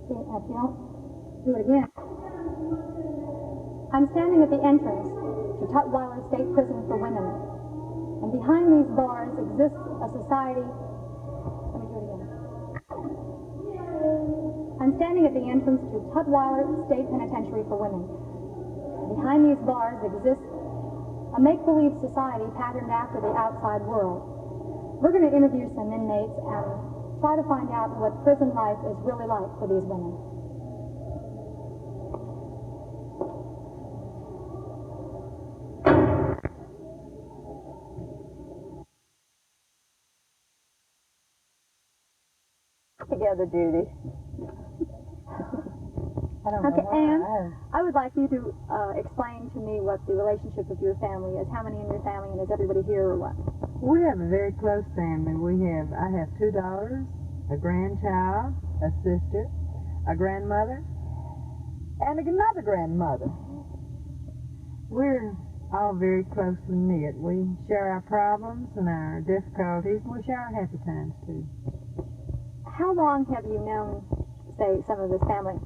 See, if you don't do it again. I'm standing at the entrance to Tutwiler State Prison for Women. And behind these bars exists a society. Let me do it again. I'm standing at the entrance to Tutwiler State Penitentiary for Women. Behind these bars exists a make-believe society patterned after the outside world. We're going to interview some inmates and try to find out what prison life is really like for these women. Together, Judy. Okay, Anne, I would like you to explain to me what the relationship of your family is. How many in your family, and is everybody here or what? We have a very close family. I have 2 daughters, a grandchild, a sister, a grandmother, and another grandmother. We're all very closely knit. We share our problems and our difficulties, and we share our happy times too. How long have you known, say, some of this family?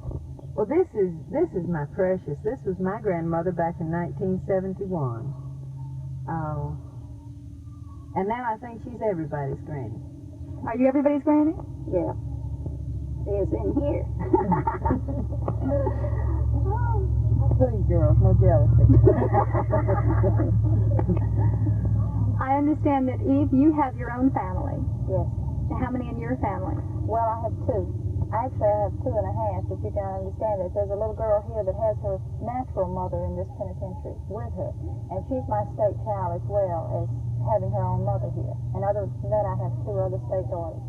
Well, this is my precious. This was my grandmother back in 1971. Oh, and now I think she's everybody's granny. Are you everybody's granny? Yeah. Is in here. Please, girls, no jealousy. I understand that, Eve, you have your own family. Yes. How many in your family? Well, I have 2. Actually, I have 2 and a half, if you can understand it. There's a little girl here that has her natural mother in this penitentiary with her, and she's my state child as well as having her own mother here. And other than that, I have 2 other state daughters.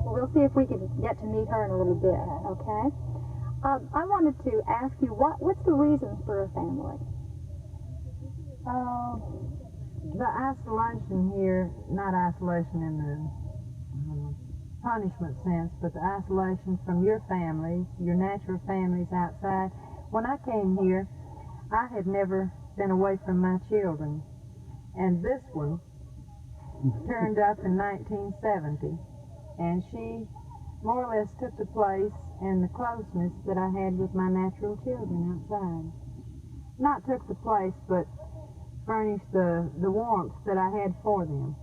Well, we'll see if we can get to meet her in a little bit, okay? I wanted to ask you, what's the reason for a family? The isolation here, not isolation in the punishment sense, but the isolation from your families, your natural families outside. When I came here, I had never been away from my children, and this one turned up in 1970, and she more or less took the place and the closeness that I had with my natural children outside. Not took the place, but furnished the warmth that I had for them.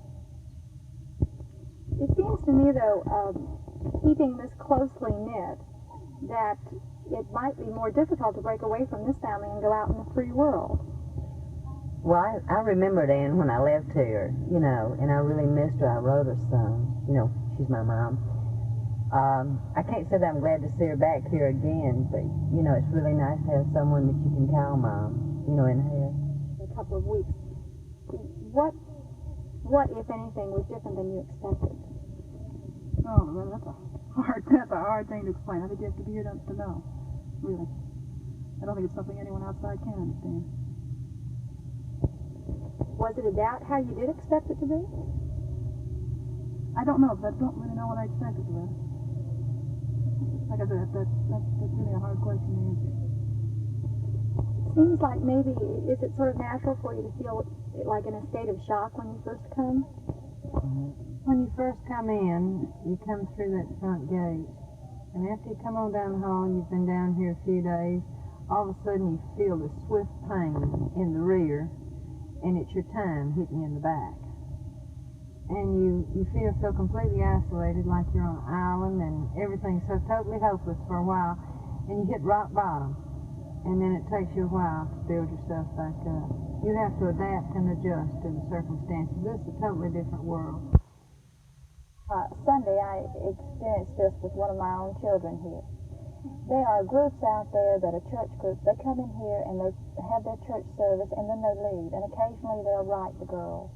It seems to me, though, keeping this closely knit, that it might be more difficult to break away from this family and go out in the free world. Well, I remembered Ann when I left here, and I really missed her. I wrote her some. She's my mom. I can't say that I'm glad to see her back here again, but, it's really nice to have someone that you can call Mom, in here. A couple of weeks. What, if anything, was different than you expected? Oh, well, that's a hard thing to explain. I think you have to be here to know, really. I don't think it's something anyone outside can understand. Was it a doubt how you did expect it to be? I don't know, because I don't really know what I expected to be. Like I said, that's really a hard question to answer. Seems like maybe, is it sort of natural for you to feel like in a state of shock when you first come? When you first come in, you come through that front gate, and after you come on down the hall and you've been down here a few days, all of a sudden you feel the swift pain in the rear, and it's your time hitting you in the back. And you feel so completely isolated, like you're on an island, and everything's so totally hopeless for a while, and you hit rock bottom. And then it takes you a while to build yourself back up. You have to adapt and adjust to the circumstances. This is a totally different world. Sunday, I experienced this with one of my own children here. There are groups out there that are church groups. They come in here and they have their church service, and then they leave. And occasionally they'll write the girls,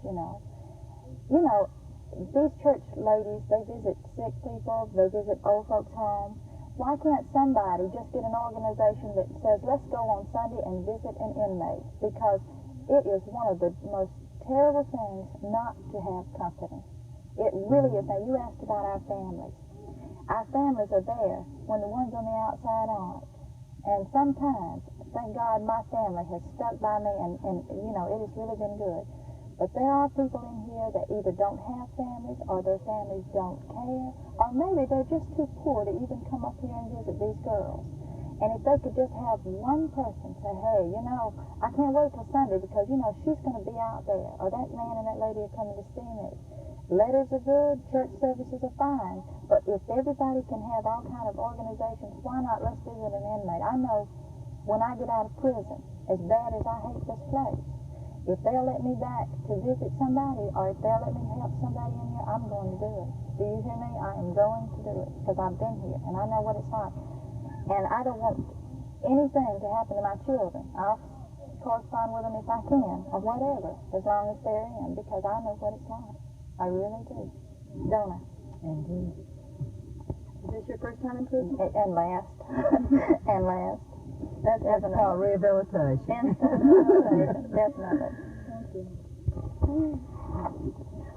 these church ladies, they visit sick people, they visit old folks' homes. Why can't somebody just get an organization that says, let's go on Sunday and visit an inmate? Because it is one of the most terrible things not to have company. It really is. Now, you asked about our families. Our families are there when the ones on the outside aren't. And sometimes, thank God, my family has stuck by me, and it has really been good. But there are people in here that either don't have families or their families don't care, or maybe they're just too poor to even come up here and visit these girls. And if they could just have one person say, hey, you know, I can't wait till Sunday because, you know, she's going to be out there, or that man and that lady are coming to see me. Letters are good, church services are fine, but if everybody can have all kind of organizations, why not let's visit an inmate? I know when I get out of prison, as bad as I hate this place, if they'll let me back to visit somebody, or if they'll let me help somebody in here, I'm going to do it. Do you hear me? I am going to do it because I've been here and I know what it's like. And I don't want anything to happen to my children. I'll correspond with them if I can, or whatever, as long as they're in, because I know what it's like. I really do. Don't I? Indeed. Is this your first time in prison? And last. And last. That's called rehabilitation. Definitely. Thank you.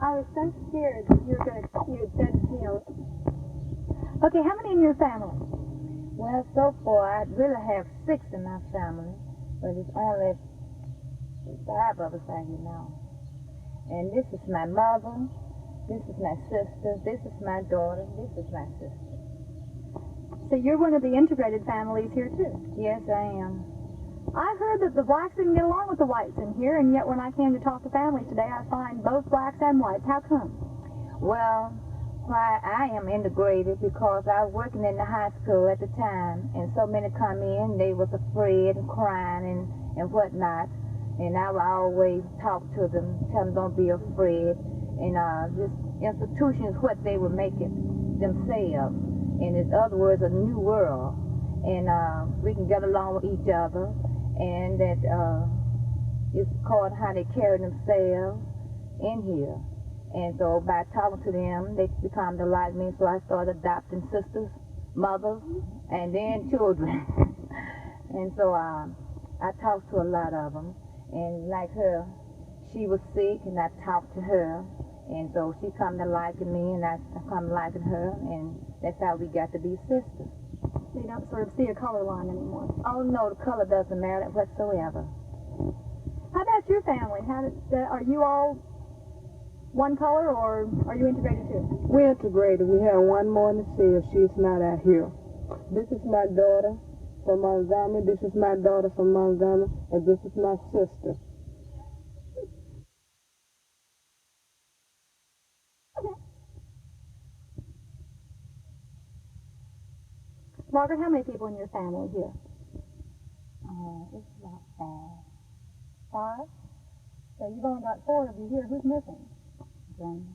I was so scared that you had said, you know. Okay, how many in your family? Well, so far, I'd really have 6 in my family, but it's only 5 of us out here now. And this is my mother, this is my sister, this is my daughter, this is my sister. So you're one of the integrated families here, too? Yes, I am. I heard that the blacks didn't get along with the whites in here, and yet when I came to talk to families today, I find both blacks and whites. How come? Well, why I am integrated because I was working in the high school at the time, and so many come in, they was afraid and crying and whatnot, and I would always talk to them, tell them don't be afraid, and this institution is what they were making themselves, and in other words, a new world, and we can get along with each other, and that it's called how they carry themselves in here. And so by talking to them, they become to like me, so I started adopting sisters, mothers, and then children. And so I talked to a lot of them, and like her, she was sick, and I talked to her, and so she come to liking me, and I come liking her, and that's how we got to be sisters. So you don't sort of see a color line anymore? Oh no, the color doesn't matter whatsoever. How about your family? Are you all one color, or are you integrated too? We're integrated. We have one more to see if she's not out here. This is my daughter from Montgomery, this is my daughter from Montgomery, and this is my sister. Margaret, how many people in your family here? It's about 5. 5? So you've only got 4 of you here. Who's missing? Brenda.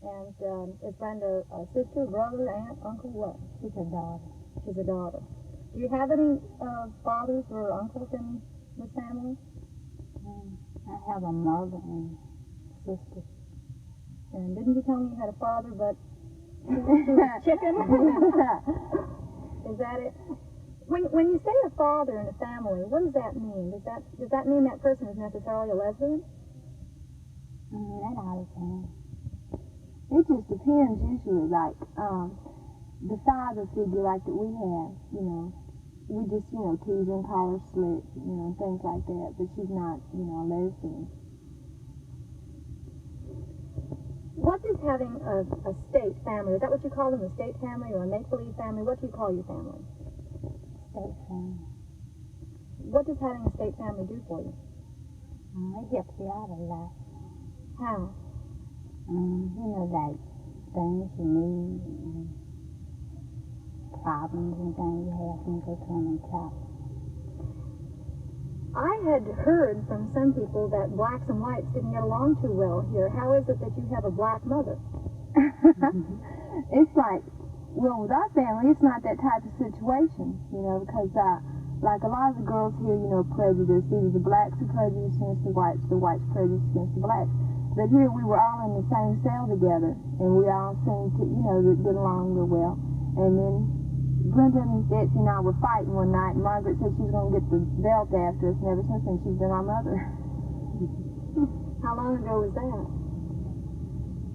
And is Brenda a sister, brother, aunt, uncle, what? She's a daughter. She's a daughter. Do you have any fathers or uncles in this family? I have a mother and sister. And didn't you tell me you had a father, but chicken? Is that it? When you say a father in a family, what does that mean? Does that mean that person is necessarily a lesbian? That all the time. It just depends usually, like, the father figure like that we have, you know, we just, you know, tease and call her slick, you know, things like that, but she's not, you know, a lesbian. What is having a state family? Is that what you call them, a state family or a make-believe family? What do you call your family? State family. What does having a state family do for you? It helps you out a lot. How? You know, like things you need, and problems and things you have, and go to them and talk. I had heard from some people that blacks and whites didn't get along too well here. How is it that you have a black mother? It's like, well, with our family, it's not that type of situation, you know, because, like a lot of the girls here, you know, prejudice. Either the blacks are prejudiced against the whites prejudiced against the blacks. But here we were all in the same cell together, and we all seemed to, you know, get along real well. And then Brenda and Betsy and I were fighting one night, and Margaret said she was going to get the belt after us, and ever since then she's been our mother. How long ago was that?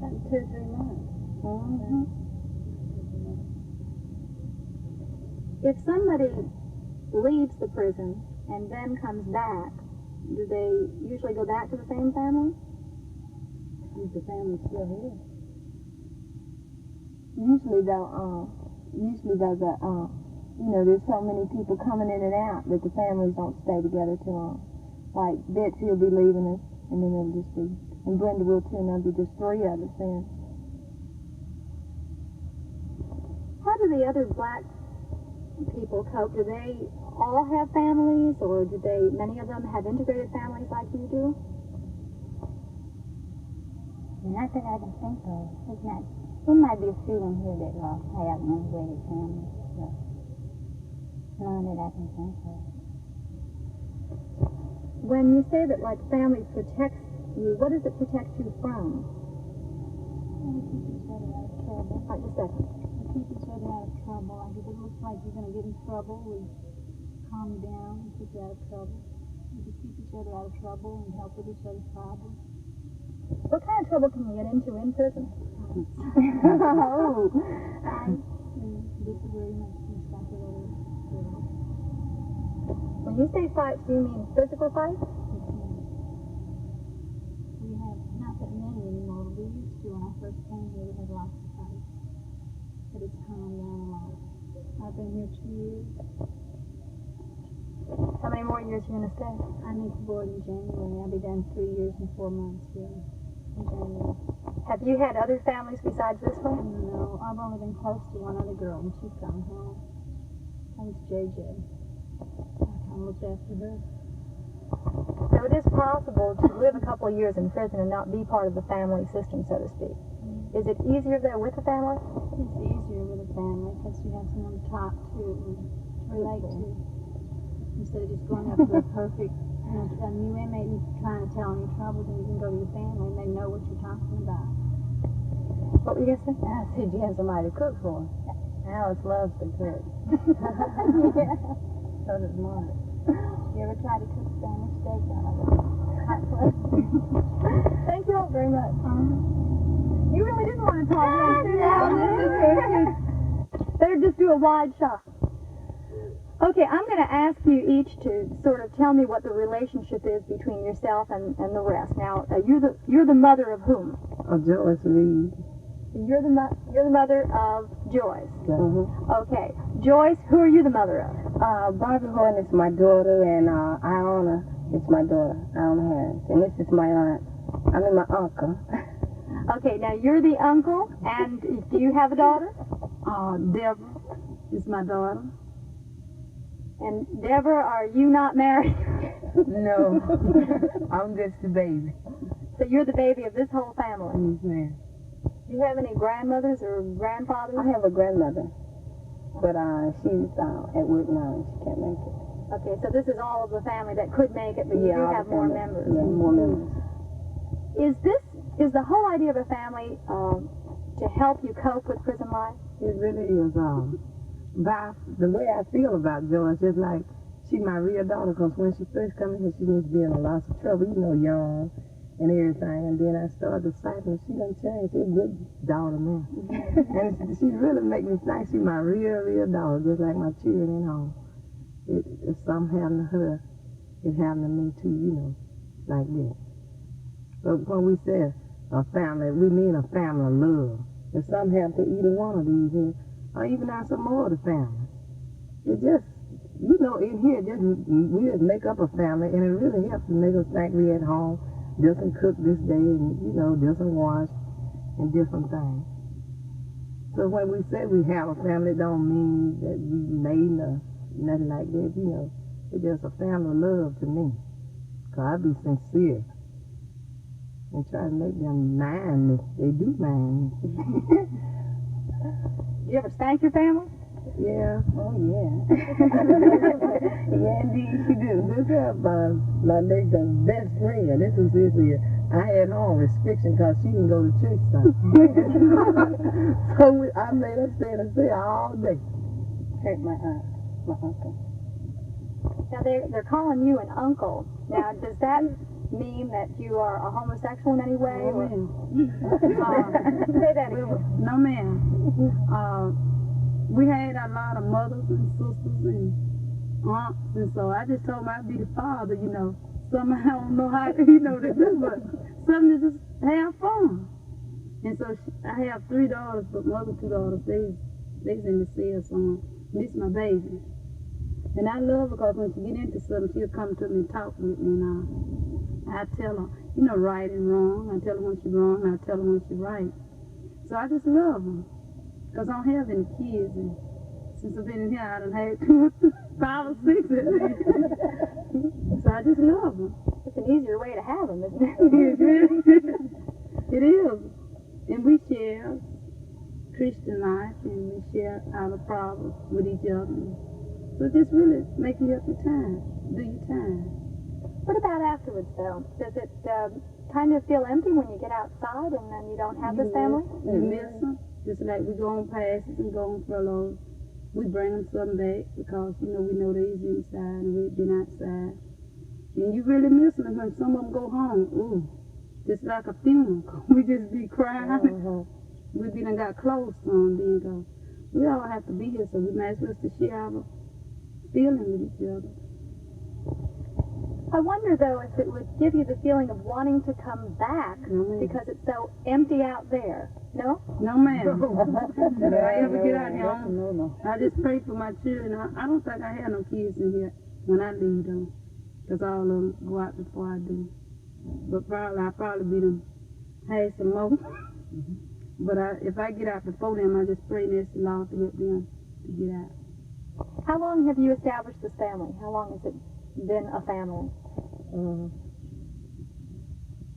About 2 or 3 months. Mm-hmm. If somebody leaves the prison and then comes back, do they usually go back to the same family? Is the family still here? Usually though, there's so many people coming in and out that the families don't stay together too long. Like Betsy will be leaving us, and then it'll just be, and Brenda will too, and there'll be just 3 of us then. How do the other black people cope? Do they all have families, or do many of them have integrated families like you do? Not that I can think of. There might be a few in here that have integrated families, but none that I can think of. When you say that, like, family protects you, what does it protect you from? We keep each other out of trouble. Right, just a second. We keep each other out of trouble. Like if it looks like you're going to get in trouble, we calm you down and keep you out of trouble. We just keep each other out of trouble and help with each other's problems. What kind of trouble can you get into in prison? Oh. Disagreements and stuff with other people. When you say fights, do you mean physical fights? We have not that many anymore, but we used to. When I first came here, we had lots of fights. But it's calmed down a lot. I've been here 2 years. How many more years are you going to stay? I need to board in January. I'll be done 3 years and 4 months here in January. Have you had other families besides this one? No, I've only been close to one other girl, and she's gone home. That was JJ. I kind of looked after her. So it is possible to live a couple of years in prison and not be part of the family system, so to speak. Is it easier there with a family? It's easier with a family because you have someone to talk to and relate to. Instead of just going up to a perfect, a new inmate and trying to tell them your troubles, and you can go to your family and they know what you're talking about. What were you going to say? I said you have somebody to cook for. Alice loves to cook. Yeah. So does Mom. You ever try to cook Spanish steak out of a hot plate? Thank you all very much. You really didn't want to talk about Better just do a wide shot. Okay, I'm going to ask you each to sort of tell me what the relationship is between yourself and the rest. Now, you're the mother of whom? Of Joyce Reed. You're the mother of Joyce. Mm-hmm. Okay, Joyce, who are you the mother of? Barbara Horn is my daughter, and Iona is my daughter, Iona Harris. And this is my aunt. I mean, my uncle. Okay, now you're the uncle, and do you have a daughter? Deborah is my daughter. And Deborah, are you not married? No. I'm just a baby. So you're the baby of this whole family? Yes, ma'am. Do you have any grandmothers or grandfathers? I have a grandmother, but she's at work now and she can't make it. Okay, so this is all of the family that could make it, but you do all have the more family. members. Yeah, more members. Is the whole idea of a family to help you cope with prison life? It really is. The way I feel about Joyce, just like she's my real daughter, because when she first came here, she was being in lots of trouble, young and everything. And then I started discipling. She done changed. She's a good daughter now. And she really make me think she's my real daughter, just like my children at home. If something happened to her, it happened to me too, like that. So when we say a family, we mean a family of love. If something happened to either one of these here, or even out some more of the family, it just, in here, we just make up a family, and it really helps to make us think we at home, doesn't cook this day, and, doesn't wash, and different things. So when we say we have a family, it don't mean that we made nothing like that, It's just a family of love to me. Because I be sincere and try to make them mind me. They do mind me. Do you ever spank your family? Yeah. Oh, yeah. Yeah, indeed, she do. This is my the best friend. This is his here. I had no restriction because she didn't go to church Sunday. So I made her stand and say all day. Hurt my uncle. Now, they're calling you an uncle. Now, does that mean that you are a homosexual in any way? No, or? ma'am. Say that again. No, ma'am. We had a lot of mothers and sisters and aunts, and so I just told them I'd be the father, Somehow I don't know how, you know, to do, but something to just have fun. And so I have 3 daughters, but my other 2 daughters, they's in the cell somewhere. This my baby. And I love her because when she get into something, she'll come to me and talk with me, and I tell her, you know, right and wrong. I tell her when she's wrong, and I tell her when she's right. So I just love her. Because I don't have any kids, and since I've been in here, I done had 5 or 6 at least. So I just love them. It's an easier way to have them, isn't it? It is. And we share Christian life, and we share our problems with each other. So just really making up your time. Do your time. What about afterwards, though? Does it kind of feel empty when you get outside and then you don't have this family? You miss them. Just like we go on passes and go on furloughs. We bring them something back because, you know, we know they's inside and we've been outside. And you really miss them when some of them go home. Ooh, just like a funeral. We just be crying. We be done got close to them then because we all have to be here, so we might as well to share our feeling with each other. I wonder, though, if it would give you the feeling of wanting to come back because it's so empty out there. No? No, ma'am. If I ever get out here, I just pray for my children. I don't think I have no kids in here when I leave, though, because all of them go out before I do. But I'll probably be them have some more. But if I get out before them, I just pray and ask the Lord to help them to get out. How long have you established this family? How long has it been a family?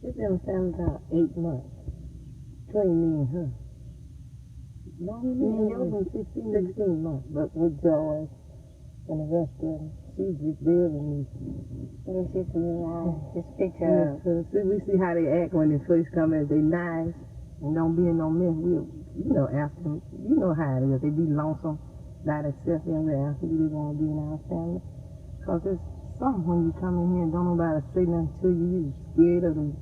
It's been a family about 8 months. Between me and her. Longer than Yours been 16 months. But with Joy and the rest of them, she's just there with me. Yeah, she's really nice. Just picture Yeah, her. so we see how they act when they first come in. They nice and don't be in no mess. We'll, you know, ask them. You know how it is. They be lonesome by themselves, and we ask them, do they want to be in our family? Because it's something when you come in here and don't nobody say nothing to you. You're scared of the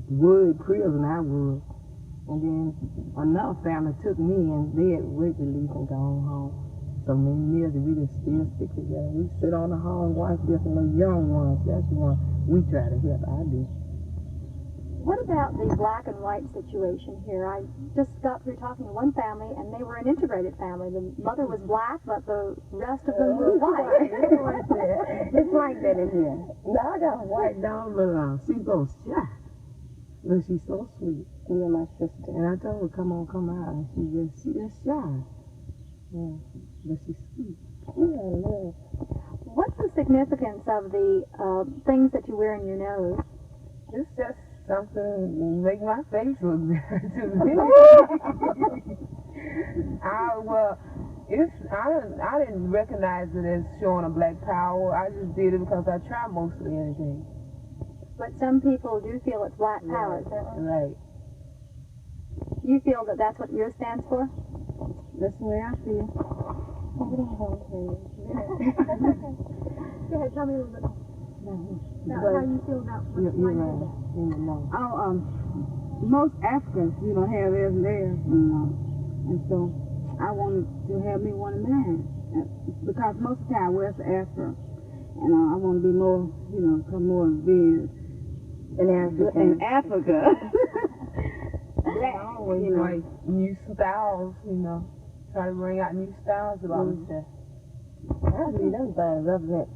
word prison. I was. And then another family took me and they had work release and gone home. So many years we just still stick together. We sit on the hall and watch this and little young ones. That's one we try to help. I do. What about the black and white situation here? I just got through talking to one family, and they were an integrated family. The mother was black, but the rest of them were white. It's like that in here. Now I got a white dog, but she's so shy. But she's so sweet. Yeah, my sister. And I told her, come on, come out. And she just shy. Yeah. But she's sweet. Yeah, I love. What's the significance of the things that you wear in your nose? It's just something to make my face look better to me. I didn't recognize it as showing a black power. I just did it because I try mostly anything. But some people do feel it's black power. Right. You feel that that's what yours stands for? That's the way I feel. Go ahead, tell me a little bit about how you feel about You're right. Oh, most Africans, you know, have theirs and theirs, you know. And so I wanted to have me one of mine. Because most of the time I wear the Afro. And I want to be more, you know, become more revered in Africa. I always like new styles, you know. Try to bring out new styles about myself. I believe those things represent